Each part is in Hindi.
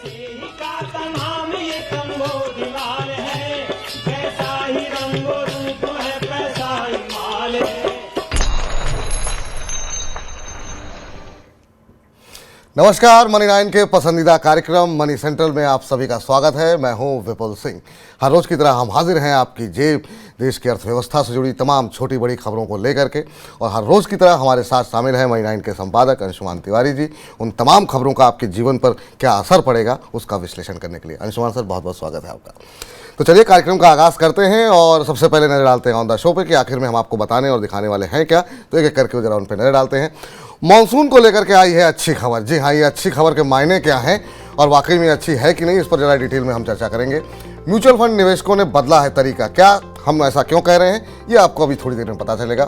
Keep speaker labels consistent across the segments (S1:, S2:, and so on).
S1: का तमाम ये कंबोधिलाल है, कैसा ही रंगो रूप है, पैसा ही माल है।
S2: नमस्कार, मनी 9 के पसंदीदा कार्यक्रम मनी सेंट्रल में आप सभी का स्वागत है। मैं हूं विपुल सिंह। हर रोज की तरह हम हाजिर हैं आपकी जेब, देश की अर्थव्यवस्था से जुड़ी तमाम छोटी बड़ी खबरों को लेकर के। और हर रोज की तरह हमारे साथ शामिल हैं मनी 9 के संपादक अंशुमान तिवारी जी। उन तमाम खबरों का आपके जीवन पर क्या असर पड़ेगा उसका विश्लेषण करने के लिए। अंशुमान सर, बहुत बहुत स्वागत है आपका। तो चलिए कार्यक्रम का आगाज करते हैं और सबसे पहले नजर डालते हैं ऑन द शो पे कि आखिर में हम आपको बताने और दिखाने वाले हैं क्या। तो एक एक करके जरा उन पर नजर डालते हैं। मॉनसून को लेकर के आई है अच्छी खबर। जी हाँ, ये अच्छी खबर के मायने क्या हैं और वाकई में अच्छी है कि नहीं, इस पर जरा डिटेल में हम चर्चा करेंगे। म्यूचुअल फंड निवेशकों ने बदला है तरीका। क्या हम ऐसा क्यों कह रहे हैं, ये आपको अभी थोड़ी देर में पता चलेगा।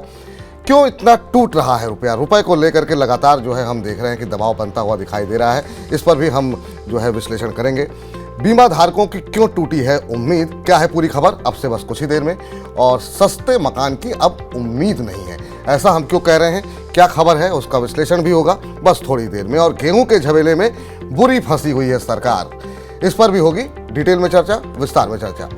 S2: क्यों इतना टूट रहा है रुपया, रुपए को लेकर के लगातार जो है हम देख रहे हैं कि दबाव बनता हुआ दिखाई दे रहा है, इस पर भी हम जो है विश्लेषण करेंगे। बीमा धारकों की क्यों टूटी है उम्मीद, क्या है पूरी खबर अब से बस कुछ ही देर में। और सस्ते मकान की अब उम्मीद नहीं है, ऐसा हम क्यों कह रहे हैं, क्या खबर है, उसका विश्लेषण भी होगा बस थोड़ी देर में। और गेहूं के झमेले में बुरी फंसी हुई है सरकार, इस पर भी होगी डिटेल में चर्चा, विस्तार में चर्चा।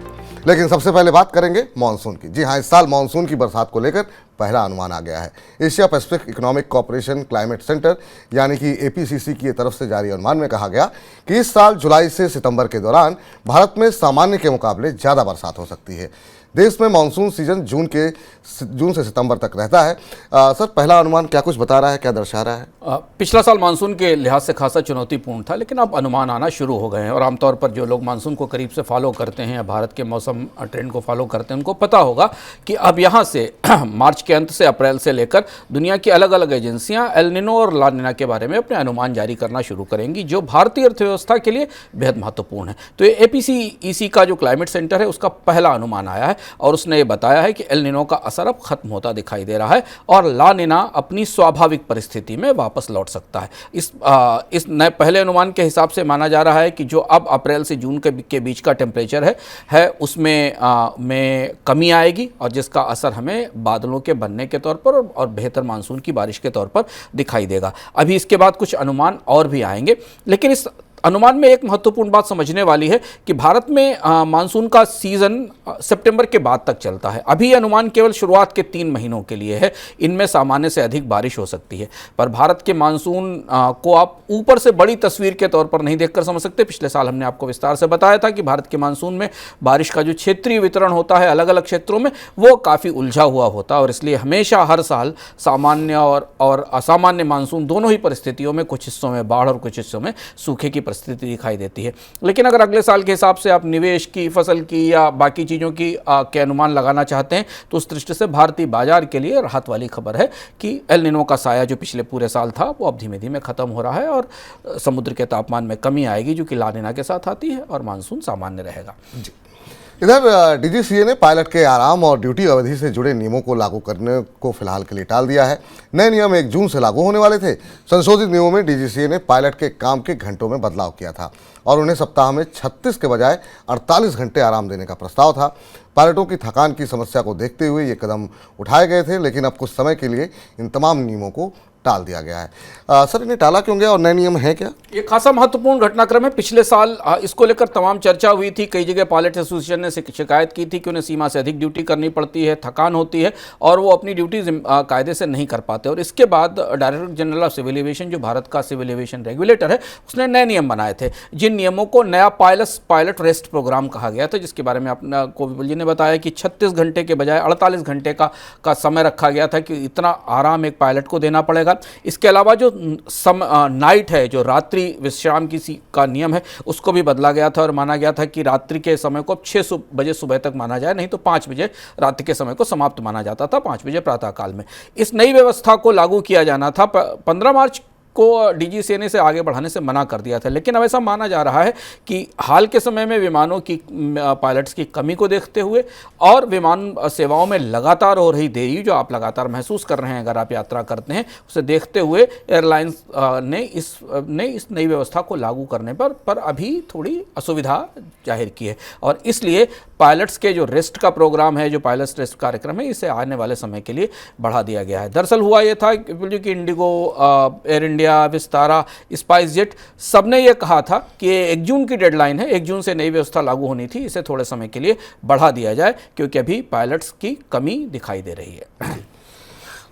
S2: लेकिन सबसे पहले बात करेंगे मानसून की। जी हाँ, इस साल मानसून की बरसात को लेकर पहला अनुमान आ गया है। Asia Pacific economic corporation climate centre यानी कि एपीसीसी की तरफ से जारी अनुमान में कहा गया कि इस साल जुलाई से सितंबर के दौरान भारत में सामान्य के मुकाबले ज़्यादा बरसात हो सकती है। देश में मानसून सीजन जून से सितंबर तक रहता है। सर, पहला अनुमान क्या कुछ बता रहा है, क्या दर्शा रहा है?
S3: पिछला साल मानसून के लिहाज से खासा चुनौतीपूर्ण था, लेकिन अब अनुमान आना शुरू हो गए हैं। और आमतौर पर जो लोग मानसून को करीब से फॉलो करते हैं या भारत के मौसम ट्रेंड को फॉलो करते हैं, उनको पता होगा कि अब यहाँ से मार्च के अंत से अप्रैल से लेकर दुनिया की अलग अलग एजेंसियाँ एल निनो और ला निना के बारे में अपने अनुमान जारी करना शुरू करेंगी, जो भारतीय अर्थव्यवस्था के लिए बेहद महत्वपूर्ण है। तो ये एपीसीईसी का जो क्लाइमेट सेंटर है, उसका पहला अनुमान आया है और उसने ये बताया है कि एल निनो का असर अब खत्म होता दिखाई दे रहा है और ला निना अपनी स्वाभाविक परिस्थिति में वापस लौट सकता है। इस नए पहले अनुमान के हिसाब से माना जा रहा है कि जो अब अप्रैल से जून के बीच का टेम्परेचर है उसमें में कमी आएगी और जिसका असर हमें बादलों के बनने के तौर पर और बेहतर मानसून की बारिश के तौर पर दिखाई देगा। अभी इसके बाद कुछ अनुमान और भी आएंगे, लेकिन इस अनुमान में एक महत्वपूर्ण बात समझने वाली है कि भारत में मानसून का सीजन सितंबर के बाद तक चलता है। अभी अनुमान केवल शुरुआत के 3 महीनों के लिए है, इनमें सामान्य से अधिक बारिश हो सकती है। पर भारत के मानसून को आप ऊपर से बड़ी तस्वीर के तौर पर नहीं देखकर समझ सकते। पिछले साल हमने आपको विस्तार से बताया था कि भारत के मानसून में बारिश का जो क्षेत्रीय वितरण होता है अलग अलग क्षेत्रों में, वो काफ़ी उलझा हुआ होता है और इसलिए हमेशा हर साल सामान्य और असामान्य मानसून दोनों ही परिस्थितियों में कुछ हिस्सों में बाढ़ और कुछ हिस्सों में सूखे की स्थिति दिखाई देती है। लेकिन अगर अगले साल के हिसाब से आप निवेश की, फसल की या बाकी चीज़ों की के अनुमान लगाना चाहते हैं, तो उस दृष्टि से भारतीय बाजार के लिए राहत वाली खबर है कि एल निनो का साया जो पिछले पूरे साल था वो अब धीमे धीमे खत्म हो रहा है और समुद्र के तापमान में कमी आएगी, जो कि ला निना के साथ आती है, और मानसून सामान्य रहेगा।
S2: जी, इधर डीजीसीए ने पायलट के आराम और ड्यूटी अवधि से जुड़े नियमों को लागू करने को फिलहाल के लिए टाल दिया है। नए नियम 1 जून से लागू होने वाले थे। संशोधित नियमों में डीजीसीए ने पायलट के काम के घंटों में बदलाव किया था और उन्हें सप्ताह में 36 के बजाय 48 घंटे आराम देने का प्रस्ताव था। पायलटों की थकान की समस्या को देखते हुए ये कदम उठाए गए थे, लेकिन अब कुछ समय के लिए इन तमाम नियमों को टाल दिया गया है। सर, इन्हें टाला क्यों गया और नए नियम है क्या?
S3: ये खासा महत्वपूर्ण घटनाक्रम है। पिछले साल इसको लेकर तमाम चर्चा हुई थी। कई जगह पायलट एसोसिएशन ने शिकायत की थी कि उन्हें सीमा से अधिक ड्यूटी करनी पड़ती है, थकान होती है और वो अपनी ड्यूटी कायदे से नहीं कर पाते। और इसके बाद director general of civil aviation, जो भारत का सिविल एविएशन रेगुलेटर है, उसने नए नियम बनाए थे, जिन नियमों को नया पायलट रेस्ट प्रोग्राम कहा गया था, जिसके बारे में आपको विपुल जी ने बताया कि 36 घंटे के बजाय 48 घंटे का समय रखा गया था कि इतना आराम एक पायलट को देना पड़ेगा। इसके अलावा जो नाइट है, जो रात्रि विश्राम का नियम है, उसको भी बदला गया था और माना गया था कि रात्रि के समय को अब 6 बजे सुबह तक माना जाए, नहीं तो 5 बजे रात्रि के समय को समाप्त माना जाता था, 5 बजे प्रातःकाल में। इस नई व्यवस्था को लागू किया जाना था 15 मार्च को डीजीसीए ने इसे आगे बढ़ाने से मना कर दिया था, लेकिन अब ऐसा माना जा रहा है कि हाल के समय में विमानों की पायलट्स की कमी को देखते हुए और विमान सेवाओं में लगातार हो रही देरी जो आप लगातार महसूस कर रहे हैं अगर आप यात्रा करते हैं, उसे देखते हुए एयरलाइंस ने इस नई व्यवस्था को लागू करने पर अभी थोड़ी असुविधा जाहिर की है और इसलिए पायलट्स के जो रेस्ट का प्रोग्राम है, जो पायलट्स रेस्ट कार्यक्रम है, इसे आने वाले समय के लिए बढ़ा दिया गया है। दरअसल हुआ ये था कि Indigo, air India India, Vistara, spice jet, सबने ये कहा था कि 1 जून की डेडलाइन है, 1 जून से नई व्यवस्था लागू होनी थी, इसे थोड़े समय के लिए बढ़ा दिया जाए क्योंकि अभी पायलट्स की कमी दिखाई दे रही है।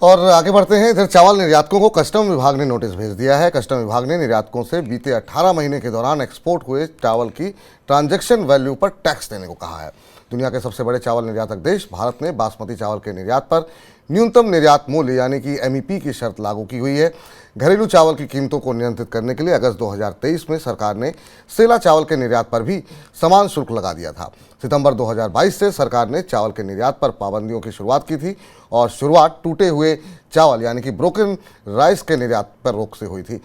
S2: और आगे बढ़ते हैं। इधर चावल निर्यातकों को कस्टम विभाग ने नोटिस भेज दिया है। कस्टम विभाग ने निर्यातकों से बीते 18 महीने के दौरान एक्सपोर्ट हुए चावल की ट्रांजैक्शन वैल्यू पर टैक्स देने को कहा है। दुनिया के सबसे बड़े चावल निर्यातक देश भारत ने बासमती चावल के निर्यात पर न्यूनतम निर्यात मूल्य यानी कि MEP की शर्त लागू की हुई है। घरेलू चावल की कीमतों को नियंत्रित करने के लिए अगस्त 2023 में सरकार ने सेला चावल के निर्यात पर भी समान शुल्क लगा दिया था। सितंबर 2022 से सरकार ने चावल के निर्यात पर पाबंदियों की शुरुआत की थी और शुरुआत टूटे हुए चावल यानी कि ब्रोकन राइस के निर्यात पर रोक से हुई थी।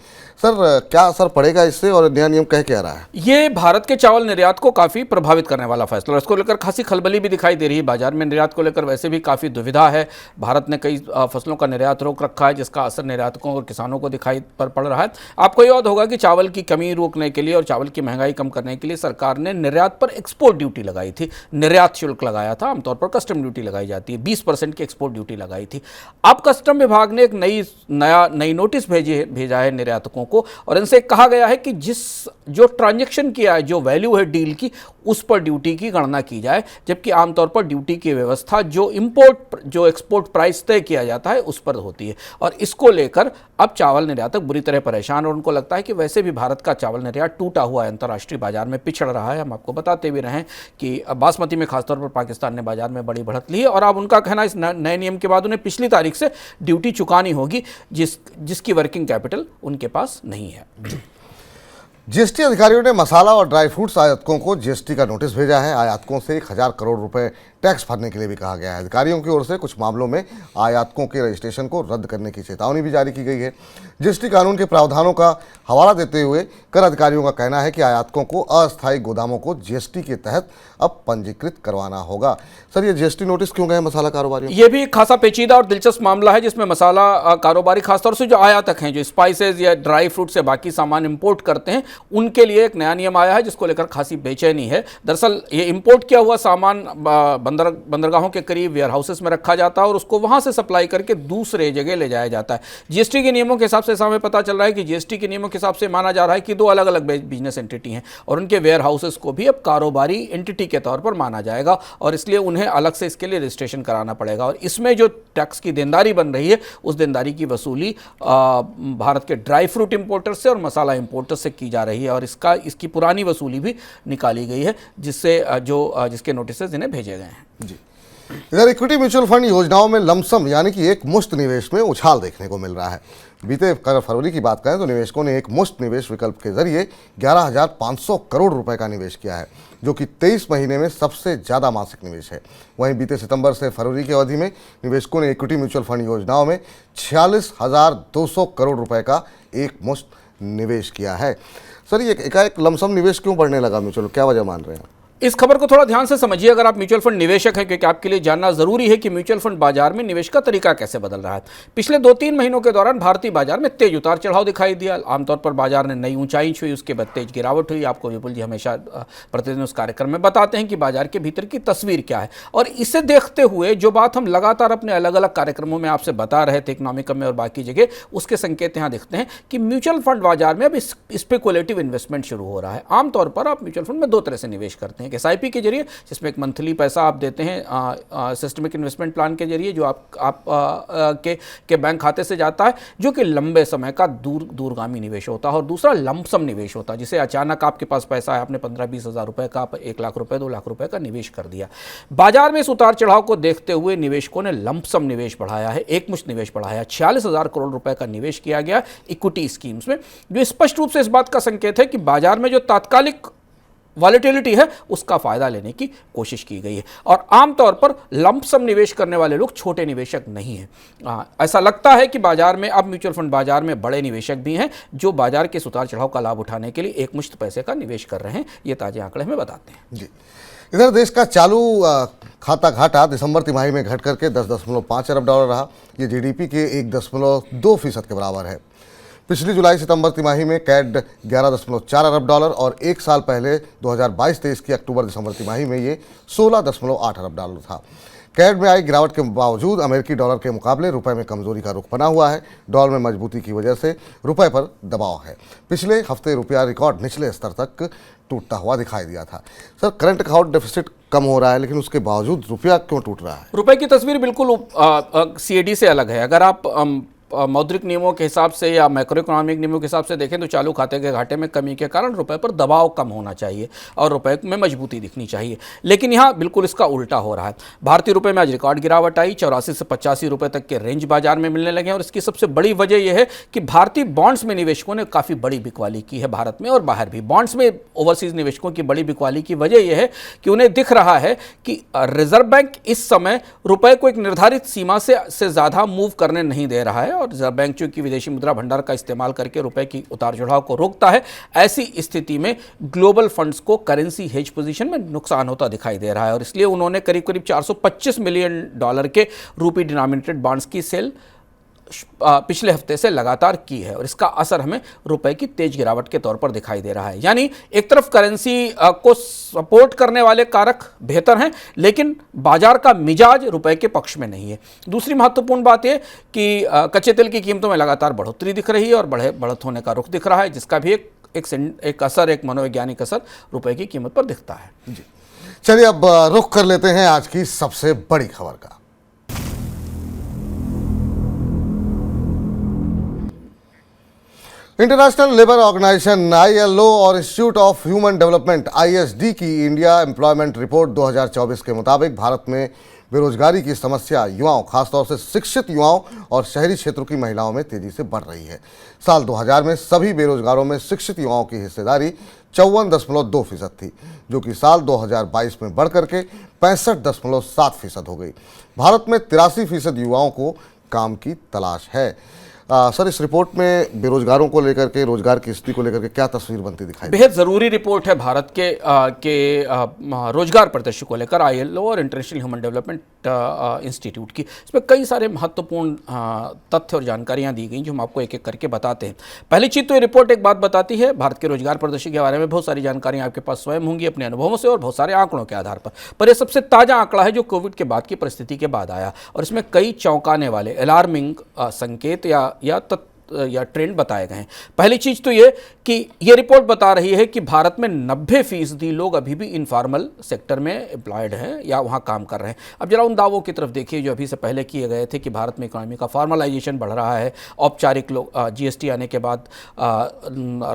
S2: सर, क्या असर पड़ेगा इससे और नया नियम कह क्या रहा है?
S3: ये भारत के चावल निर्यात को काफ़ी प्रभावित करने वाला फैसला है। इसको लेकर खासी खलबली भी दिखाई दे रही है बाजार में। निर्यात को लेकर वैसे भी काफ़ी दुविधा है। भारत ने कई फसलों का निर्यात रोक रखा है जिसका असर निर्यातकों और किसानों को दिखाई पड़ रहा है। आपको याद होगा कि चावल की कमी रोकने के लिए और चावल की महंगाई कम करने के लिए सरकार ने निर्यात पर एक्सपोर्ट ड्यूटी लगाई थी, निर्यात शुल्क लगाया था। आमतौर पर कस्टम ड्यूटी लगाई जाती है, 20% की एक्सपोर्ट ड्यूटी लगाई थी। अब कस्टम विभाग ने एक नई नोटिस भेजा है निर्यातकों को और इनसे कहा गया है कि जो ट्रांजैक्शन किया है, जो वैल्यू है डील की, उस पर ड्यूटी की गणना की जाए, जबकि आमतौर पर ड्यूटी की व्यवस्था जो एक्सपोर्ट प्राइस तय किया जाता है उस पर होती है। और इसको लेकर अब चावल निर्यातक बुरी तरह परेशान और उनको लगता है कि वैसे भी भारत का चावल निर्यात टूटा हुआ है, अंतर्राष्ट्रीय बाजार में पिछड़ रहा है। हम आपको बताते भी रहे कि बासमती में खासतौर पर पाकिस्तान ने बाजार में बड़ी बढ़त ली है और अब उनका कहना इस नए नियम के बाद उन्हें पिछली तारीख से ड्यूटी चुकानी होगी जिसकी वर्किंग कैपिटल उनके पास नहीं है।
S2: जीएसटी अधिकारियों ने मसाला और ड्राई फ्रूट्स आयातकों को जीएसटी का नोटिस भेजा है। आयातकों से 1000 करोड़ रुपए टैक्स भरने के लिए भी कहा गया है। अधिकारियों की ओर से कुछ मामलों में आयातकों के रजिस्ट्रेशन को रद्द करने की चेतावनी भी जारी की गई है। जीएसटी कानून के प्रावधानों का हवाला देते हुए कर अधिकारियों का कहना है कि आयातकों को अस्थायी गोदामों को जीएसटी के तहत अब पंजीकृत करवाना होगा। सर, ये जीएसटी नोटिस क्यों गए मसाला कारोबारियों?
S3: ये भी खासा पेचीदा और दिलचस्प मामला है जिसमें मसाला कारोबारी खासतौर से जो आयातक हैं, जो स्पाइसेस या ड्राई फ्रूट से बाकी सामान इंपोर्ट करते हैं, उनके लिए एक नया नियम आया है जिसको लेकर खासी बेचैनी है। दरअसल ये इंपोर्ट किया हुआ सामान बंदरगाहों के करीब वेयर हाउसेस में रखा जाता है और उसको वहां से सप्लाई करके दूसरे जगह ले जाया जाता है। जीएसटी के नियमों के हिसाब से हमें पता चल रहा है कि जीएसटी के नियमों के हिसाब से माना जा रहा है कि 2 अलग अलग बिजनेस एंटिटी हैं और उनके वेयर हाउसेस को भी अब कारोबारी एंटिटी के तौर पर माना जाएगा और इसलिए उन्हें अलग से इसके लिए रजिस्ट्रेशन कराना पड़ेगा। और इसमें जो टैक्स की देनदारी बन रही है उस देनदारी की वसूली भारत के ड्राई फ्रूट इंपोर्टर्स से और मसाला इंपोर्टर्स से की जा रही है और इसकी पुरानी वसूली भी निकाली गई है जिसके नोटिस इन्हें भेजे गए हैं।
S2: जी, इधर इक्विटी म्यूचुअल फंड योजनाओं में लमसम यानी कि एक मुश्त निवेश में उछाल देखने को मिल रहा है। बीते फरवरी की बात करें तो निवेशकों ने एक मुश्त निवेश विकल्प के जरिए 11,500 करोड़ रुपए का निवेश किया है, जो कि 23 महीने में सबसे ज़्यादा मासिक निवेश है। वहीं बीते सितंबर से फरवरी की अवधि में निवेशकों ने इक्विटी म्यूचुअल फंड योजनाओं में 46,200 करोड़ रुपए का एक मुश्त निवेश किया है। सर, ये एकाएक लमसम निवेश क्यों बढ़ने लगा म्यूचुअल, क्या वजह मान रहे हैं?
S3: इस खबर को थोड़ा ध्यान से समझिए अगर आप म्यूचुअल फंड निवेशक हैं, क्योंकि आपके लिए जानना जरूरी है कि म्यूचुअल फंड बाजार में निवेश का तरीका कैसे बदल रहा है। पिछले 2-3 महीनों के दौरान भारतीय बाजार में तेज उतार चढ़ाव दिखाई दिया। आमतौर पर बाजार ने नई ऊंचाई छुई, उसके बाद तेज गिरावट हुई। आपको विपुल जी हमेशा प्रतिदिन उस कार्यक्रम में बताते हैं कि बाजार के भीतर की तस्वीर क्या है और इसे देखते हुए जो बात हम लगातार अपने अलग अलग कार्यक्रमों में आपसे बता रहे थे, इकोनॉमिक में और बाकी जगह, उसके संकेत यहाँ दिखते हैं कि म्यूचुअल फंड बाजार में अब स्पेकुलेटिव इन्वेस्टमेंट शुरू हो रहा है। आमतौर पर आप म्यूचुअल फंड में 2 तरह से निवेश करते हैं। SIP के जरिए, जिसमें एक मंथली पैसा आप देते हैं सिस्टमिक इन्वेस्टमेंट प्लान के जरिए जो आप के बैंक खाते से जाता है, जो कि लंबे समय का दूरगामी निवेश होता है। और दूसरा लंपसम निवेश होता है, जिसे अचानक आपके पास पैसा है, आपने 15-20 हज़ार रुपए का, आप 1 लाख रुपए 2 लाख रुपए का निवेश कर दिया। बाजार में इस उतार चढ़ाव को देखते हुए निवेशकों ने लंपसम निवेश बढ़ाया है, एकमुश्त निवेश बढ़ाया। 46,000 करोड़ रुपए का निवेश किया गया इक्विटी स्कीम्स में, जो स्पष्ट रूप से इस बात का संकेत है कि बाजार में जो तात्कालिक वॉलेटिलिटी है उसका फायदा लेने की कोशिश की गई है। और आमतौर पर लंपसम निवेश करने वाले लोग छोटे निवेशक नहीं हैं। ऐसा लगता है कि बाजार में अब म्यूचुअल फंड बाजार में बड़े निवेशक भी हैं जो बाजार के उतार चढ़ाव का लाभ उठाने के लिए एकमुश्त पैसे का निवेश कर रहे हैं। ये ताजे आंकड़े हमें बताते हैं।
S2: जी, इधर देश का चालू खाता घाटा दिसंबर तिमाही में घट करके 10.5 अरब डॉलर रहा। ये जीडीपी के 1.2% के बराबर है। पिछली जुलाई सितंबर तिमाही में कैड 11.4 अरब डॉलर और 1 साल पहले 2022-23 की अक्टूबर दिसंबर तिमाही में ये 16.8 अरब डॉलर था। कैड में आई गिरावट के बावजूद अमेरिकी डॉलर के मुकाबले रुपए में कमजोरी का रुख बना हुआ है। डॉलर में मजबूती की वजह से रुपए पर दबाव है। पिछले हफ्ते रुपया रिकॉर्ड निचले स्तर तक टूटता हुआ दिखाई दिया था। सर, करंट अकाउंट डेफिसिट कम हो रहा है, लेकिन उसके बावजूद रुपया क्यों टूट रहा है?
S3: रुपए की तस्वीर बिल्कुल सीएडी से अलग है। अगर आप मौद्रिक नियमों के हिसाब से या मैक्रो इकोनॉमिक नियमों के हिसाब से देखें तो चालू खाते के घाटे में कमी के कारण रुपए पर दबाव कम होना चाहिए और रुपए में मजबूती दिखनी चाहिए, लेकिन यहाँ बिल्कुल इसका उल्टा हो रहा है। भारतीय रुपए में आज रिकॉर्ड गिरावट आई, 84 से 85 रुपए तक के रेंज बाजार में मिलने लगे हैं और इसकी सबसे बड़ी वजह यह है कि भारतीय बॉन्ड्स में निवेशकों ने काफ़ी बड़ी बिकवाली की है, भारत में और बाहर भी। बॉन्ड्स में ओवरसीज निवेशकों की बड़ी बिकवाली की वजह यह है कि उन्हें दिख रहा है कि रिजर्व बैंक इस समय रुपए को एक निर्धारित सीमा से ज़्यादा मूव करने नहीं दे रहा है और रिजर्व बैंक चूंकि विदेशी मुद्रा भंडार का इस्तेमाल करके रुपए की उतार चढ़ाव को रोकता है, ऐसी स्थिति में ग्लोबल फंड्स को करेंसी हेज पोजीशन में नुकसान होता दिखाई दे रहा है और इसलिए उन्होंने करीब करीब $425 मिलियन के रूपी डिनोमिनेटेड बॉन्ड्स की सेल पिछले हफ्ते से लगातार की है और इसका असर हमें रुपए की तेज गिरावट के तौर पर दिखाई दे रहा है। यानी एक तरफ करेंसी को सपोर्ट करने वाले कारक बेहतर हैं, लेकिन बाजार का मिजाज रुपए के पक्ष में नहीं है। दूसरी महत्वपूर्ण बात यह कि कच्चे तेल की कीमतों में लगातार बढ़ोतरी दिख रही है और बढ़त होने का रुख दिख रहा है, जिसका भी एक असर, एक मनोवैज्ञानिक असर रुपए की कीमत पर दिखता है।
S2: जी, चलिए अब रुख कर लेते हैं आज की सबसे बड़ी खबर का। इंटरनेशनल लेबर ऑर्गेनाइजेशन ILO और institute of human development ISD की इंडिया एम्प्लॉयमेंट रिपोर्ट 2024 के मुताबिक भारत में बेरोजगारी की समस्या युवाओं, खासतौर से शिक्षित युवाओं और शहरी क्षेत्रों की महिलाओं में तेजी से बढ़ रही है। साल 2000 में सभी बेरोजगारों में शिक्षित युवाओं की हिस्सेदारी 54.2% थी, जो कि साल 2022 में बढ़ करके 65.7% हो गई। भारत में 83% युवाओं को काम की तलाश है। सर, इस रिपोर्ट में बेरोजगारों को लेकर के, रोजगार की स्थिति को लेकर के क्या तस्वीर बनती दिखाई?
S3: बेहद ज़रूरी रिपोर्ट है भारत के रोजगार परिदृश्य को लेकर ILO और इंटरनेशनल ह्यूमन डेवलपमेंट इंस्टीट्यूट की। इसमें कई सारे महत्वपूर्ण तथ्य और जानकारियां दी गई जो हम आपको एक एक करके बताते हैं। पहली चीज़ तो ये रिपोर्ट एक बात बताती है, भारत के रोजगार परिदृश्य के बारे में बहुत सारी जानकारियां आपके पास स्वयं होंगी अपने अनुभवों से और बहुत सारे आंकड़ों के आधार पर यह सबसे ताज़ा आंकड़ा है जो कोविड के बाद की परिस्थिति के बाद आया और इसमें कई चौंकाने वाले अलार्मिंग संकेत या ट्रेंड बताए गए हैं। पहली चीज़ तो ये कि ये रिपोर्ट बता रही है कि भारत में 90% लोग अभी भी इनफॉर्मल सेक्टर में एम्प्लॉयड हैं या वहाँ काम कर रहे हैं। अब जरा उन दावों की तरफ देखिए जो अभी से पहले किए गए थे कि भारत में इकोनॉमी का फॉर्मलाइजेशन बढ़ रहा है, औपचारिक लोग GST आने के बाद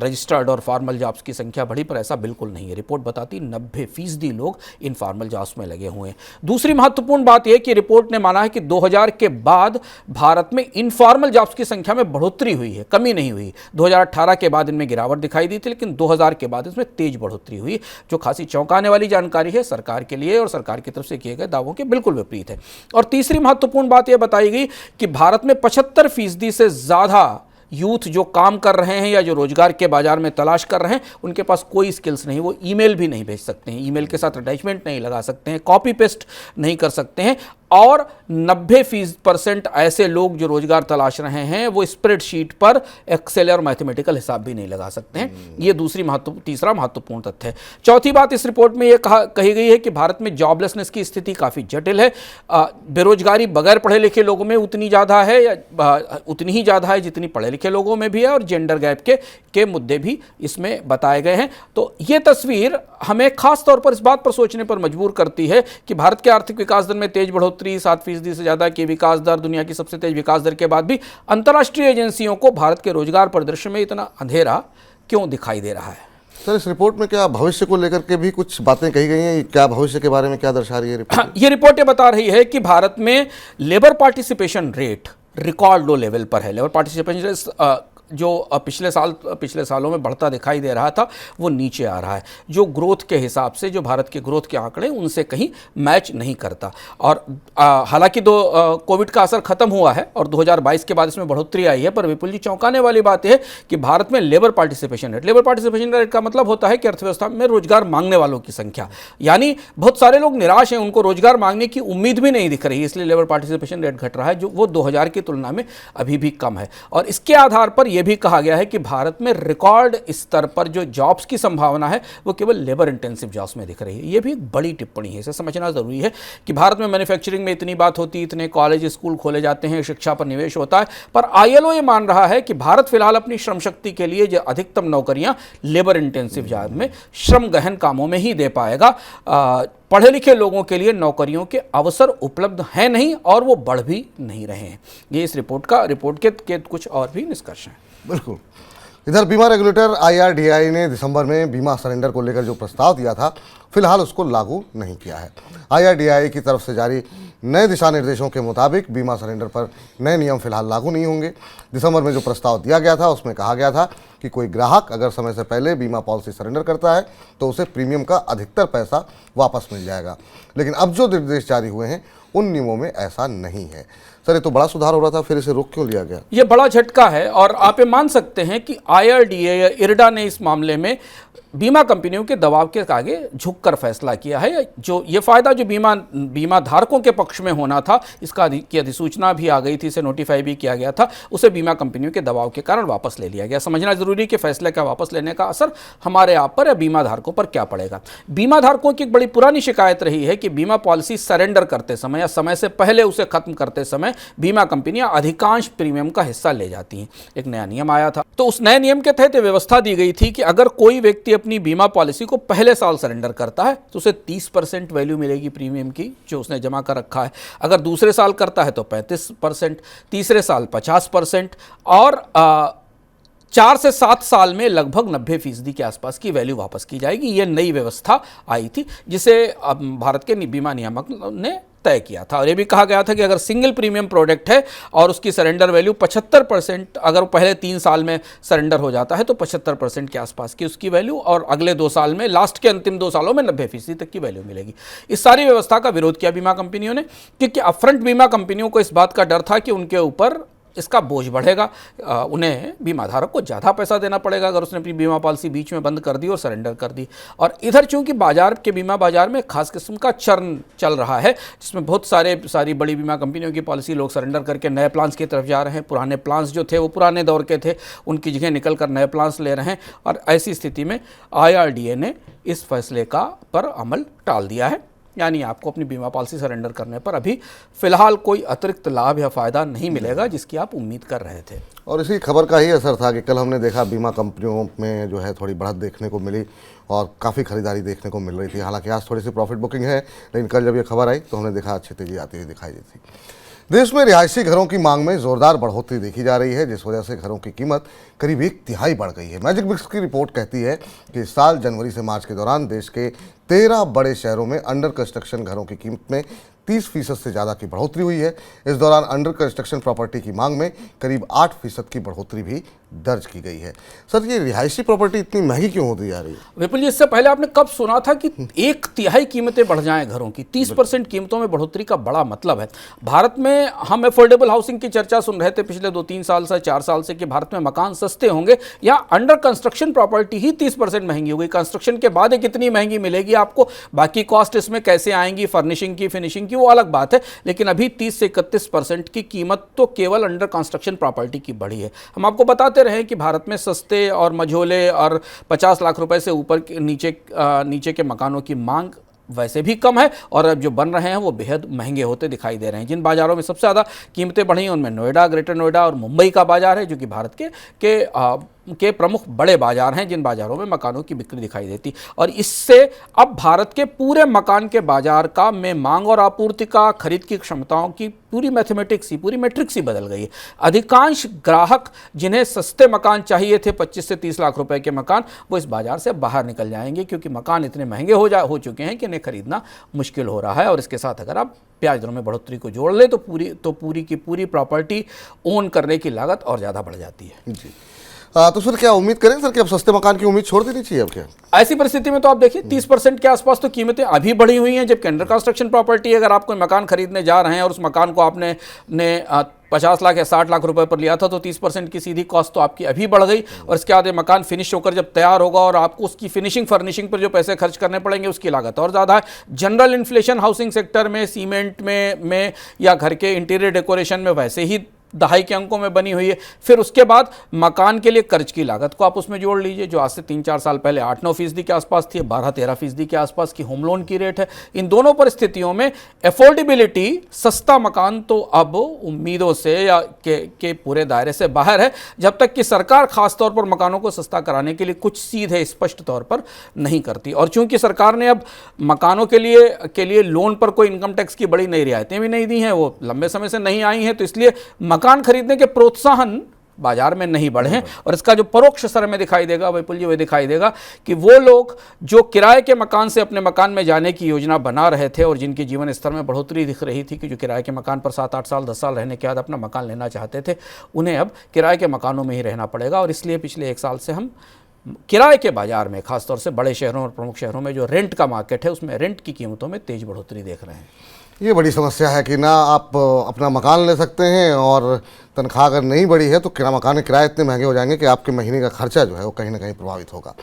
S3: रजिस्टर्ड और फॉर्मल जॉब्स की संख्या बढ़ी, पर ऐसा बिल्कुल नहीं है। रिपोर्ट बताती 90% लोग इनफॉर्मल जॉब्स में लगे हुए हैं। दूसरी महत्वपूर्ण बात यह कि रिपोर्ट ने माना है कि 2000 के बाद भारत में इनफॉर्मल जॉब्स की संख्या में बढ़ोतरी हुई है, कमी नहीं हुई। 2018 के बाद इनमें गिरावट दिखाई दी थी, लेकिन 2000 के बाद इसमें तेज बढ़ोतरी हुई, जो खासी चौंकाने वाली जानकारी है सरकार के लिए और सरकार की तरफ से किए गए दावों के बिल्कुल विपरीत है। और तीसरी महत्वपूर्ण बात यह बताई गई कि भारत में 75% से ज़्यादा यूथ जो काम कर रहे हैं या जो रोजगार के बाजार में तलाश कर रहे हैं, उनके पास कोई स्किल्स नहीं। वो ईमेल भी नहीं भेज सकते हैं, ईमेल के साथ अटैचमेंट नहीं लगा सकते हैं, कॉपी पेस्ट नहीं कर सकते हैं और 90% ऐसे लोग जो रोजगार तलाश रहे हैं वो स्प्रेडशीट पर एक्सेल और मैथमेटिकल हिसाब भी नहीं लगा सकते हैं। ये तीसरा महत्वपूर्ण तथ्य है। चौथी बात इस रिपोर्ट में ये कही गई है कि भारत में जॉबलेसनेस की स्थिति काफ़ी जटिल है। बेरोजगारी बगैर पढ़े लिखे लोगों में उतनी ज़्यादा है या उतनी ही ज़्यादा है जितनी पढ़े लिखे लोगों में भी है और जेंडर गैप के मुद्दे भी इसमें बताए गए हैं। तो ये तस्वीर हमें खास तौर पर इस बात पर सोचने पर मजबूर करती है कि भारत के आर्थिक विकास दर में तेज बढ़ोतरी, 7% से ज़्यादा की विकास दर, दुनिया की सबसे तेज विकास दर के बाद भी अंतर्राष्ट्रीय एजेंसियों को भारत के रोजगार परिदृश्य में इतना अंधेरा क्यों दिखाई दे रहा है?
S2: सर, इस रिपोर्ट में क्या भविष्य को लेकर के भी कुछ बातें कही गई हैं? क्या भविष्य के बारे में क्या दर्शा रही है रिपोर्ट?
S3: ये रिपोर्ट ये बता रही है कि भारत में labour participation rate record low level पर है। लेबर पार्टिसिपेशन जो पिछले सालों में बढ़ता दिखाई दे रहा था वो नीचे आ रहा है, जो ग्रोथ के हिसाब से, जो भारत के ग्रोथ के आंकड़े उनसे कहीं मैच नहीं करता। और हालांकि कोविड का असर खत्म हुआ है और 2022 के बाद इसमें बढ़ोतरी आई है, पर विपुल जी चौंकाने वाली बात है कि भारत में लेबर पार्टिसिपेशन रेट का मतलब होता है कि अर्थव्यवस्था में रोजगार मांगने वालों की संख्या, यानी बहुत सारे लोग निराश हैं, उनको रोजगार मांगने की उम्मीद भी नहीं दिख रही, इसलिए लेबर पार्टिसिपेशन रेट घट रहा है, जो वो 2000 की तुलना में अभी भी कम है। और इसके आधार पर यह भी कहा गया है कि भारत में रिकॉर्ड स्तर पर जो जॉब्स की संभावना है वो केवल लेबर इंटेंसिव जॉब्स में दिख रही है। ये भी एक बड़ी टिप्पणी है, इसे समझना जरूरी है कि भारत में मैन्युफैक्चरिंग में इतनी बात होती है, इतने कॉलेज स्कूल खोले जाते हैं, शिक्षा पर निवेश होता है, पर ILO ये मान रहा है कि भारत फिलहाल अपनी श्रम शक्ति के लिए जो अधिकतम नौकरियां लेबर इंटेंसिव जॉब में, श्रम गहन कामों में ही दे पाएगा। पढ़े लिखे लोगों के लिए नौकरियों के अवसर उपलब्ध हैं नहीं और वो बढ़ भी नहीं रहे हैं। ये इस रिपोर्ट के कुछ और भी निष्कर्ष हैं।
S2: बिल्कुल। इधर बीमा रेगुलेटर IRDAI ने दिसंबर में बीमा सरेंडर को लेकर जो प्रस्ताव दिया था, फिलहाल उसको लागू नहीं किया है। IRDAI की तरफ से जारी नए दिशा निर्देशों के मुताबिक बीमा सरेंडर पर नए नियम फिलहाल लागू नहीं होंगे। दिसंबर में जो प्रस्ताव दिया गया था उसमें कहा गया था कि कोई ग्राहक अगर समय से पहले बीमा पॉलिसी सरेंडर करता है तो उसे प्रीमियम का अधिकतर पैसा वापस मिल जाएगा, लेकिन अब जो निर्देश जारी हुए हैं उन नियमों में ऐसा नहीं है। सर, ये तो बड़ा सुधार हो रहा था, फिर इसे रोक क्यों लिया गया?
S3: ये बड़ा झटका है और आप ये मान सकते हैं कि IRDAI या IRDA ने इस मामले में बीमा कंपनियों के दबाव के आगे झुककर फैसला किया है। जो ये फायदा जो बीमा धारकों के पक्ष में होना था, इसका की अधिसूचना भी आ गई थी, इसे नोटिफाई भी किया गया था, उसे बीमा कंपनियों के दबाव के कारण वापस ले लिया गया। समझना जरूरी है कि फैसले का वापस लेने का असर हमारे आप पर या बीमा धारकों पर क्या पड़ेगा। बीमा धारकों की एक बड़ी पुरानी शिकायत रही है कि बीमा पॉलिसी सरेंडर करते समय या समय से पहले उसे खत्म करते समय बीमा कंपनियां अधिकांश प्रीमियम का हिस्सा ले जाती हैं। एक नया नियम आया था, तो उस नए नियम के तहत व्यवस्था दी गई थी कि अगर कोई व्यक्ति अपनी बीमा पॉलिसी को पहले साल सरेंडर करता है तो उसे 30% वैल्यू मिलेगी प्रीमियम की जो उसने जमा कर रखा है। अगर दूसरे साल करता है तो 35%, तीसरे साल 50% और 4 से 7 साल में लगभग 90% के आसपास की वैल्यू वापस की जाएगी। ये नई व्यवस्था आई थी जिसे भारत के बीमा नियामक ने तय किया था। और ये भी कहा गया था कि अगर सिंगल प्रीमियम प्रोडक्ट है और उसकी सरेंडर वैल्यू 75%, अगर वो पहले 3 साल में सरेंडर हो जाता है तो 75% के आसपास की उसकी वैल्यू और अगले 2 साल में, लास्ट के अंतिम 2 सालों में 90% तक की वैल्यू मिलेगी। इस सारी व्यवस्था का विरोध किया बीमा कंपनियों ने, क्योंकि अपफ्रंट बीमा कंपनियों को इस बात का डर था कि उनके ऊपर इसका बोझ बढ़ेगा, उन्हें बीमा धारक को ज़्यादा पैसा देना पड़ेगा अगर उसने अपनी बीमा पॉलिसी बीच में बंद कर दी और सरेंडर कर दी। और इधर चूंकि बीमा बाजार में खास किस्म का चर्न चल रहा है जिसमें बहुत सारी बड़ी बीमा कंपनियों की पॉलिसी लोग सरेंडर करके नए प्लान्स की तरफ जा रहे हैं। पुराने प्लान्स जो थे वो पुराने दौर के थे, उनकी जगह निकल कर नए प्लान्स ले रहे हैं। और ऐसी स्थिति में IRDAI ने इस फैसले पर अमल टाल दिया है, यानी आपको अपनी बीमा पॉलिसी सरेंडर करने पर अभी फिलहाल कोई अतिरिक्त लाभ या फ़ायदा नहीं मिलेगा जिसकी आप उम्मीद कर रहे थे।
S2: और इसी खबर का ही असर था कि कल हमने देखा बीमा कंपनियों में जो है थोड़ी बढ़त देखने को मिली और काफ़ी खरीदारी देखने को मिल रही थी। हालांकि आज थोड़ी सी प्रॉफिट बुकिंग है, लेकिन कल जब ये खबर आई तो हमने देखा अच्छी तेज़ी आती हुई दिखाई दी थी। देश में रिहायशी घरों की मांग में जोरदार बढ़ोतरी देखी जा रही है, जिस वजह से घरों की कीमत करीब 1/3 बढ़ गई है। मैजिक ब्रिक्स की रिपोर्ट कहती है कि इस साल जनवरी से मार्च के दौरान देश के 13 बड़े शहरों में अंडर कंस्ट्रक्शन घरों की कीमत में 30% से ज़्यादा की बढ़ोतरी हुई है। इस दौरान अंडर कंस्ट्रक्शन प्रॉपर्टी की मांग में करीब 8% की बढ़ोतरी भी दर्ज की गई है। सर, ये रिहायशी प्रॉपर्टी इतनी महंगी क्यों होती जा रही है?
S3: विपुल जी, इससे पहले आपने कब सुना था कि 1/3 कीमतें बढ़ जाएं घरों की? 30% कीमतों में बढ़ोतरी का बड़ा मतलब है। भारत में हम अफोर्डेबल हाउसिंग की चर्चा सुन रहे थे पिछले 2-3 साल से, 4 साल से कि भारत में मकान सस्ते होंगे। यहाँ अंडर कंस्ट्रक्शन प्रॉपर्टी ही 30% महंगी हो गई। कंस्ट्रक्शन के बाद कितनी महंगी मिलेगी आपको, बाकी कॉस्ट इसमें कैसे आएंगी, फर्निशिंग की, फिनिशिंग की, वो अलग बात है। लेकिन अभी 30 से 31% की कीमत तो केवल अंडर कंस्ट्रक्शन प्रॉपर्टी की बढ़ी है। हम आपको बताते रहे कि भारत में सस्ते और मझोले और 50 लाख रुपए से ऊपर नीचे के मकानों की मांग वैसे भी कम है और अब जो बन रहे हैं वो बेहद महंगे होते दिखाई दे रहे हैं। जिन बाज़ारों में सबसे ज़्यादा कीमतें बढ़ी हैं उनमें नोएडा, ग्रेटर नोएडा और मुंबई का बाजार है, जो कि भारत के प्रमुख बड़े बाजार हैं जिन बाज़ारों में मकानों की बिक्री दिखाई देती। और इससे अब भारत के पूरे मकान के बाजार में मांग और आपूर्ति का, खरीद की क्षमताओं की पूरी मैट्रिक्स ही बदल गई है। अधिकांश ग्राहक जिन्हें सस्ते मकान चाहिए थे, 25 से 30 लाख रुपए के मकान, वो इस बाजार से बाहर निकल जाएंगे क्योंकि मकान इतने महंगे हो चुके हैं कि इन्हें खरीदना मुश्किल हो रहा है। और इसके साथ अगर आप ब्याज दरों में बढ़ोतरी को जोड़ लें तो पूरी की पूरी प्रॉपर्टी ओन करने की लागत और ज़्यादा बढ़ जाती है।
S2: जी, तो फिर क्या उम्मीद करें सर कि अब सस्ते मकान की उम्मीद छोड़ देनी चाहिए? अब क्या
S3: ऐसी परिस्थिति में तो आप देखिए 30% के आसपास तो कीमतें अभी बढ़ी हुई हैं, जबकि अंडर कंस्ट्रक्शन प्रॉपर्टी, अगर आप कोई मकान खरीदने जा रहे हैं और उस मकान को आपने 50 लाख या 60 लाख रुपए पर लिया था तो 30% की सीधी कॉस्ट तो आपकी अभी बढ़ गई। और इसके बाद मकान फिनिश होकर जब तैयार होगा और आपको उसकी फिनिशिंग फर्निशिंग पर जो पैसे खर्च करने पड़ेंगे उसकी लागत और ज़्यादा है। जनरल इन्फ्लेशन हाउसिंग सेक्टर में, सीमेंट में या घर के इंटीरियर डेकोरेशन में वैसे ही दहाई के अंकों में बनी हुई है। फिर उसके बाद मकान के लिए कर्ज की लागत को आप उसमें जोड़ लीजिए, जो आज से 3-4 साल पहले 8-9% के आसपास थी, 12-13% के आसपास की होम लोन की रेट है। इन दोनों परिस्थितियों में एफोर्डेबिलिटी, सस्ता मकान तो अब उम्मीदों से या के पूरे दायरे से बाहर है, जब तक कि सरकार खासतौर पर मकानों को सस्ता कराने के लिए कुछ सीधे स्पष्ट तौर पर नहीं करती। और चूंकि सरकार ने अब मकानों के लिए लोन पर कोई इनकम टैक्स की बड़ी नई रियायतें भी नहीं दी हैं, वो लंबे समय से नहीं आई हैं, तो इसलिए मकान खरीदने के प्रोत्साहन बाजार में नहीं बढ़े हैं। और इसका जो परोक्ष असर में दिखाई देगा विपुल जी, वो दिखाई देगा कि वो लोग जो किराए के मकान से अपने मकान में जाने की योजना बना रहे थे और जिनके जीवन स्तर में बढ़ोतरी दिख रही थी, कि जो किराए के मकान पर 7-8 साल 10 साल रहने के बाद अपना मकान लेना चाहते थे, उन्हें अब किराए के मकानों में ही रहना पड़ेगा। और इसलिए पिछले 1 साल से हम किराए के बाजार में, खासतौर से बड़े शहरों और प्रमुख शहरों में जो रेंट का मार्केट है, उसमें रेंट की कीमतों में तेज बढ़ोतरी देख रहे हैं।
S2: ये बड़ी समस्या है कि ना आप अपना मकान ले सकते हैं और तनख्वाह अगर नहीं बढ़ी है तो मकान के किराए इतने महंगे हो जाएंगे कि आपके महीने का खर्चा जो है वो कहीं ना कहीं प्रभावित होगा।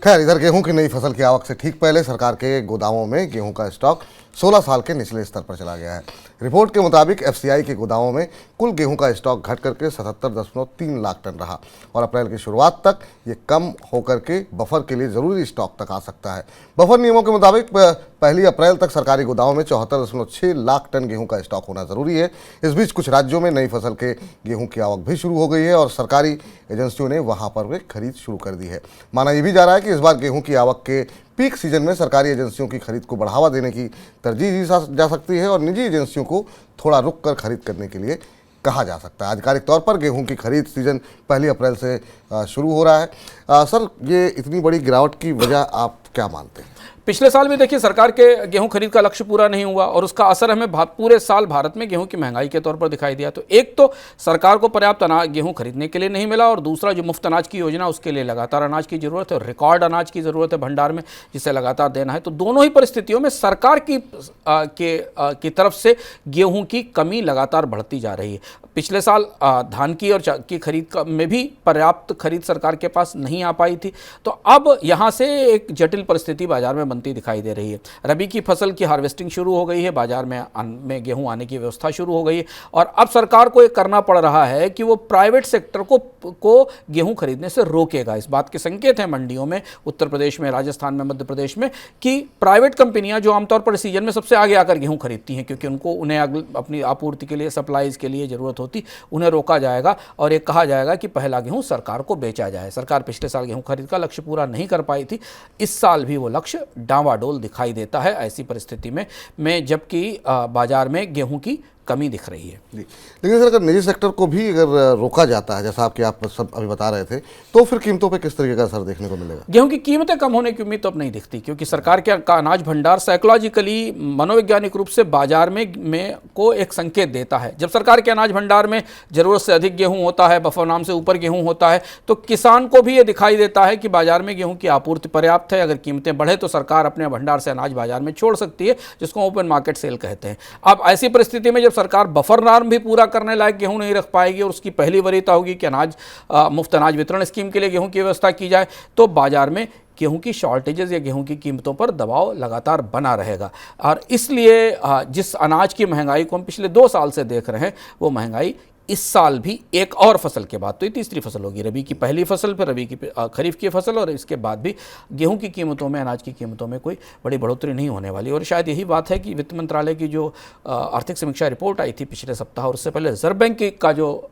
S2: खैर, इधर गेहूं की नई फसल की आवक से ठीक पहले सरकार के गोदामों में गेहूं का स्टॉक 16 साल के निचले स्तर पर चला गया है। रिपोर्ट के मुताबिक एफसीआई के गोदामों में कुल गेहूं का स्टॉक घट करके 77.3 लाख टन रहा और अप्रैल की शुरुआत तक ये कम होकर के बफर के लिए ज़रूरी स्टॉक तक आ सकता है। बफर नियमों के मुताबिक 1 अप्रैल तक सरकारी गोदामों में 74.6 लाख टन गेहूं का स्टॉक होना ज़रूरी है। इस बीच कुछ राज्यों में नई फसल के गेहूं की आवक भी शुरू हो गई है और सरकारी एजेंसियों ने वहां पर वे खरीद शुरू कर दी है। माना यह भी जा रहा है कि इस बार गेहूं की आवक के पीक सीजन में सरकारी एजेंसियों की खरीद को बढ़ावा देने की तरजीह दी जा सकती है और निजी एजेंसियों को थोड़ा रुक कर खरीद करने के लिए कहा जा सकता है। आधिकारिक तौर पर गेहूं की खरीद सीजन 1 अप्रैल से शुरू हो रहा है। सर, ये इतनी बड़ी गिरावट की वजह आप क्या मानते हैं?
S3: पिछले साल भी देखिए सरकार के गेहूं खरीद का लक्ष्य पूरा नहीं हुआ और उसका असर हमें पूरे साल भारत में गेहूं की महंगाई के तौर पर दिखाई दिया। तो एक तो सरकार को पर्याप्त अनाज गेहूं खरीदने के लिए नहीं मिला और दूसरा जो मुफ्त अनाज की योजना, उसके लिए लगातार अनाज की जरूरत है और रिकॉर्ड अनाज की जरूरत है भंडार में, जिसे लगातार देना है। तो दोनों ही परिस्थितियों में सरकार की तरफ से गेहूं की कमी लगातार बढ़ती जा रही है। पिछले साल धान की और की खरीद में भी पर्याप्त खरीद सरकार के पास नहीं आ पाई थी। तो अब यहाँ से एक जटिल परिस्थिति बाजार में बनती दिखाई दे रही है। रबी की फसल की हार्वेस्टिंग शुरू हो गई है, बाजार में गेहूं आने की व्यवस्था शुरू हो गई है और अब सरकार को ये करना पड़ रहा है कि वो प्राइवेट सेक्टर को गेहूं खरीदने से रोकेगा। इस बात के संकेत हैं मंडियों में, उत्तर प्रदेश में, राजस्थान में, मध्य प्रदेश में, कि प्राइवेट कंपनियां जो आमतौर पर सीजन में सबसे आगे आकर गेहूं खरीदती हैं, क्योंकि उन्हें अपनी आपूर्ति के लिए, सप्लाईज के लिए जरूरत होती, उन्हें रोका जाएगा और ये कहा जाएगा कि पहला गेहूं सरकार को बेचा जाए। सरकार पिछले साल गेहूं खरीद का लक्ष्य पूरा नहीं कर पाई थी, इस साल भी वो लक्ष्य डावाडोल दिखाई देता है ऐसी परिस्थिति में जबकि बाजार में गेहूं की कमी दिख रही है।
S2: जी, लेकिन सर अगर निजी सेक्टर को भी अगर रोका जाता है, जैसा आप सब अभी बता रहे थे, तो फिर कीमतों पे किस तरीके का असर देखने को मिलेगा?
S3: गेहूं की कीमतें कम होने की उम्मीद तो अब नहीं दिखती, क्योंकि सरकार का अनाज भंडार साइकोलॉजिकली, मनोवैज्ञानिक रूप से बाजार में को एक संकेत देता है। जब सरकार के अनाज भंडार में जरूरत से अधिक गेहूं होता है, बफर नाम से ऊपर गेहूं होता है, तो किसान को भी ये दिखाई देता है कि बाजार में गेहूं की आपूर्ति पर्याप्त है। अगर कीमतें बढ़े तो सरकार अपने भंडार से अनाज बाजार में छोड़ सकती है, जिसको ओपन मार्केट सेल कहते हैं। अब ऐसी परिस्थिति में जब सरकार बफर नाम भी पूरा करने लायक गेहूं नहीं रख पाएगी और उसकी पहली वरीयता होगी कि मुफ्त अनाज वितरण स्कीम के लिए गेहूं की व्यवस्था की जाए, तो बाजार में गेहूं की शॉर्टेजेस या गेहूं की कीमतों पर दबाव लगातार बना रहेगा। और इसलिए जिस अनाज की महंगाई को हम पिछले 2 साल से देख रहे हैं, वो महंगाई इस साल भी एक और फसल के बाद, तो ये तीसरी फसल होगी, रबी की पहली फसल, फिर रबी की खरीफ की फसल, और इसके बाद भी गेहूं की कीमतों में, अनाज की कीमतों में कोई बड़ी बढ़ोतरी नहीं होने वाली। और शायद यही बात है कि वित्त मंत्रालय की जो आर्थिक समीक्षा रिपोर्ट आई थी पिछले सप्ताह और उससे पहले रिजर्व बैंक का जो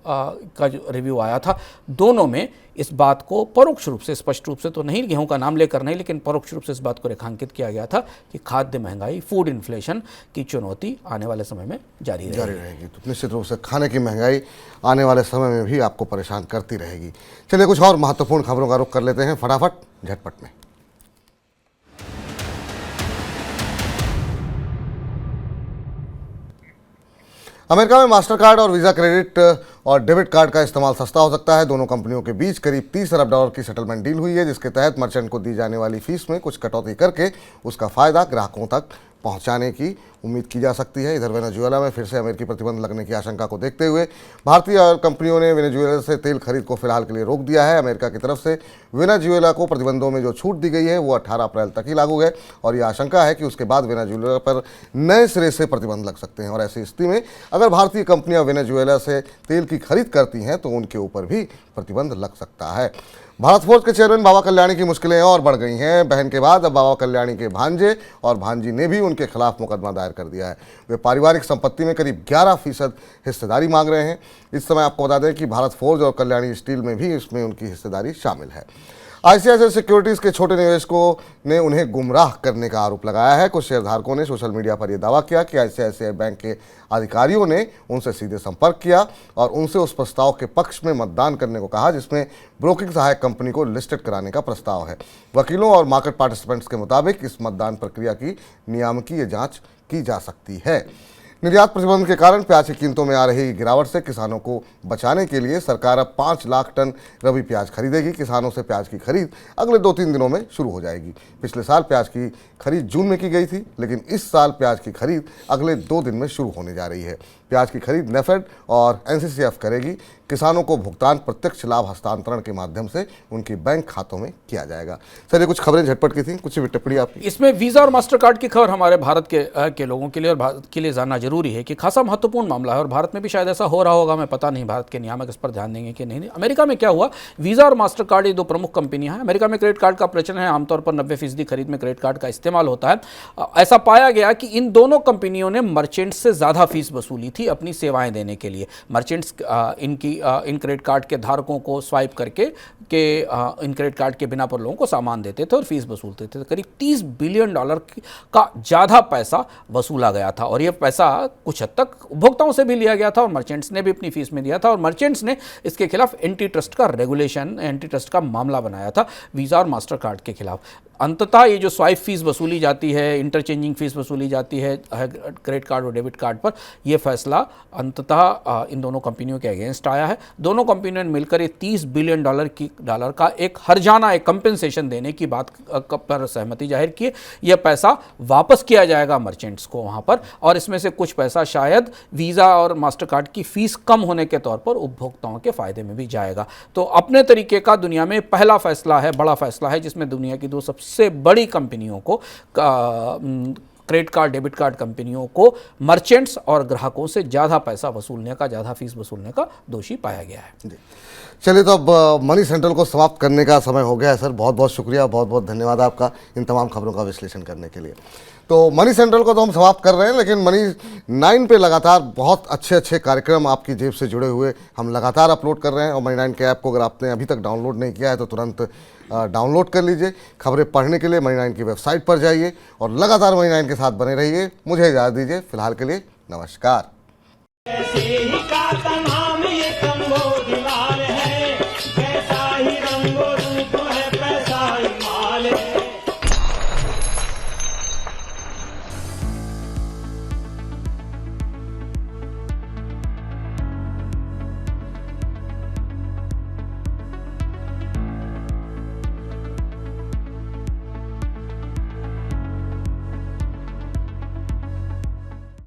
S3: रिव्यू आया था, दोनों में इस बात को परोक्ष रूप से, स्पष्ट रूप से तो नहीं, गेहूं का नाम लेकर नहीं, लेकिन परोक्ष रूप से इस बात को रेखांकित किया गया था कि खाद्य महंगाई, फूड इन्फ्लेशन की चुनौती आने वाले समय में जारी रहेगी।
S2: तो निश्चित रूप से खाने की महंगाई आने वाले समय में भी आपको परेशान करती रहेगी। चलिए कुछ और महत्वपूर्ण खबरों का रुख कर लेते हैं फटाफट झटपट में। अमेरिका में मास्टर कार्ड और वीज़ा क्रेडिट और डेबिट कार्ड का इस्तेमाल सस्ता हो सकता है। दोनों कंपनियों के बीच करीब $30 अरब की सेटलमेंट डील हुई है, जिसके तहत मर्चेंट को दी जाने वाली फीस में कुछ कटौती करके उसका फ़ायदा ग्राहकों तक पहुंचाने की उम्मीद की जा सकती है। इधर वेनेजुएला में फिर से अमेरिकी प्रतिबंध लगने की आशंका को देखते हुए भारतीय कंपनियों ने वेनेजुएला से तेल खरीद को फिलहाल के लिए रोक दिया है। अमेरिका की तरफ से वेनेजुएला को प्रतिबंधों में जो छूट दी गई है वो 18 अप्रैल तक ही लागू है और ये आशंका है कि उसके बाद वेनेजुएला पर नए सिरे से प्रतिबंध लग सकते हैं और ऐसी स्थिति में अगर भारतीय कंपनियां वेनेजुएला से तेल की खरीद करती हैं तो उनके ऊपर भी प्रतिबंध लग सकता है। भारत फोर्ज के चेयरमैन बाबा कल्याणी की मुश्किलें और बढ़ गई हैं। बहन के बाद अब बाबा कल्याणी के भांजे और भांजी ने भी उनके खिलाफ मुकदमा दायर कर दिया है। वे पारिवारिक संपत्ति में करीब 11% हिस्सेदारी मांग रहे हैं। इस समय आपको बता दें कि भारत फोर्ज और कल्याणी स्टील में भी इसमें उनकी हिस्सेदारी शामिल है। आईसीआईसीआई सिक्योरिटीज के छोटे निवेशकों ने उन्हें गुमराह करने का आरोप लगाया है। कुछ शेयरधारकों ने सोशल मीडिया पर यह दावा किया कि आईसीआईसीआई बैंक के अधिकारियों ने उनसे सीधे संपर्क किया और उनसे उस प्रस्ताव के पक्ष में मतदान करने को कहा जिसमें ब्रोकिंग सहायक कंपनी को लिस्टेड कराने का प्रस्ताव है। वकीलों और मार्केट पार्टिसिपेंट्स के मुताबिक इस मतदान प्रक्रिया की नियामकीय जाँच की जा सकती है। निर्यात प्रतिबंध के कारण प्याज की कीमतों में आ रही गिरावट से किसानों को बचाने के लिए सरकार अब 5 लाख टन रबी प्याज खरीदेगी। किसानों से प्याज की खरीद अगले 2-3 दिनों में शुरू हो जाएगी। पिछले साल प्याज की खरीद जून में की गई थी, लेकिन इस साल प्याज की खरीद अगले 2 दिन में शुरू होने जा रही है। प्याज की खरीद नेफेड और एनसीसीएफ करेगी। किसानों को भुगतान प्रत्यक्ष लाभ हस्तांतरण के माध्यम से उनके बैंक खातों में किया जाएगा। सर, ये कुछ खबरें झटपट की थी, कुछ भी टिप्पणी आपकी?
S3: इसमें वीज़ा और मास्टर कार्ड की खबर हमारे भारत के लोगों के लिए और भारत के लिए जानना जरूरी है कि खासा महत्वपूर्ण मामला है और भारत में भी शायद ऐसा हो रहा होगा, मैं पता नहीं भारत के नियामक इस पर ध्यान देंगे कि नहीं। अमेरिका में क्या हुआ, वीज़ा और मास्टर कार्ड ये 2 प्रमुख कंपनियां हैं। अमेरिका में क्रेडिट कार्ड का प्रचलन है, आमतौर पर 90% खरीद में क्रेडिट कार्ड का इस्तेमाल होता है। ऐसा पाया गया कि इन दोनों कंपनियों ने मर्चेंट्स से ज़्यादा फीस वसूली थी अपनी सेवाएं देने के लिए। मर्चेंट्स इन क्रेडिट कार्ड के धारकों को स्वाइप करके इन क्रेडिट कार्ड के बिना पर लोगों को सामान देते थे और फीस वसूलते थे। करीब $30 बिलियन का ज़्यादा पैसा वसूला गया था और यह पैसा कुछ हद तक उपभोक्ताओं से भी लिया गया था और मर्चेंट्स ने भी अपनी फीस में दिया था और मर्चेंट्स ने इसके खिलाफ एंटी ट्रस्ट का मामला बनाया था वीज़ा और मास्टर कार्ड के खिलाफ। अंततः ये जो स्वाइप फीस वसूली जाती है, इंटरचेंजिंग फीस वसूली जाती है क्रेडिट कार्ड और डेबिट कार्ड पर, यह फैसला अंततः इन दोनों कंपनियों के अगेंस्ट आया है। दोनों कंपनियों ने मिलकर ये $30 बिलियन का एक हर्जाना, एक कंपेंसेशन देने की बात पर सहमति जाहिर की है। यह पैसा वापस किया जाएगा मर्चेंट्स को वहाँ पर और इसमें से कुछ पैसा शायद वीज़ा और मास्टर कार्ड की फीस कम होने के तौर पर उपभोक्ताओं के फायदे में भी जाएगा। तो अपने तरीके का दुनिया में पहला फैसला है, बड़ा फैसला है, जिसमें दुनिया की 2 सबसे बड़ी कंपनियों को, क्रेडिट कार्ड डेबिट कार्ड कंपनियों को मर्चेंट्स और ग्राहकों से ज़्यादा पैसा वसूलने का, ज़्यादा फीस वसूलने का दोषी पाया गया है।
S2: जी, चलिए, तो अब मनी सेंट्रल को समाप्त करने का समय हो गया है। सर, बहुत बहुत शुक्रिया, बहुत बहुत धन्यवाद आपका इन तमाम खबरों का विश्लेषण करने के लिए। तो मनी सेंट्रल को तो हम समाप्त कर रहे हैं, लेकिन मनी 9 पे लगातार बहुत अच्छे कार्यक्रम आपकी जेब से जुड़े हुए हम लगातार अपलोड कर रहे हैं और मनी 9 के ऐप को अगर आपने अभी तक डाउनलोड नहीं किया है तो तुरंत डाउनलोड कर लीजिए। खबरें पढ़ने के लिए मनी 9 की वेबसाइट पर जाइए और लगातार मनी 9 के साथ बने रहिए। मुझे इजाज़त दीजिए, फिलहाल के लिए नमस्कार।
S1: ऐसे ही का तमाम